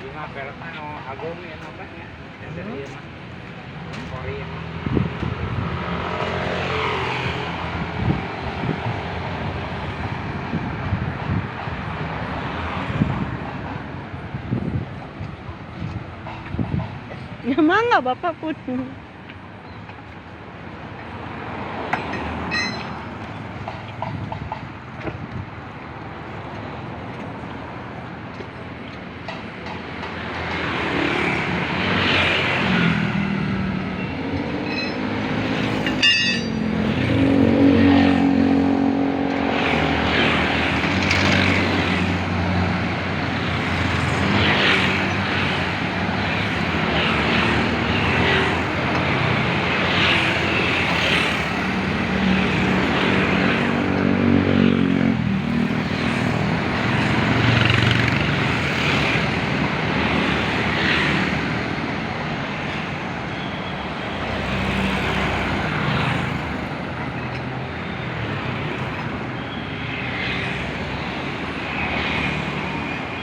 Lima pero ano, agong yan apa ya? Dari mah Korea. Mangga bapak pun.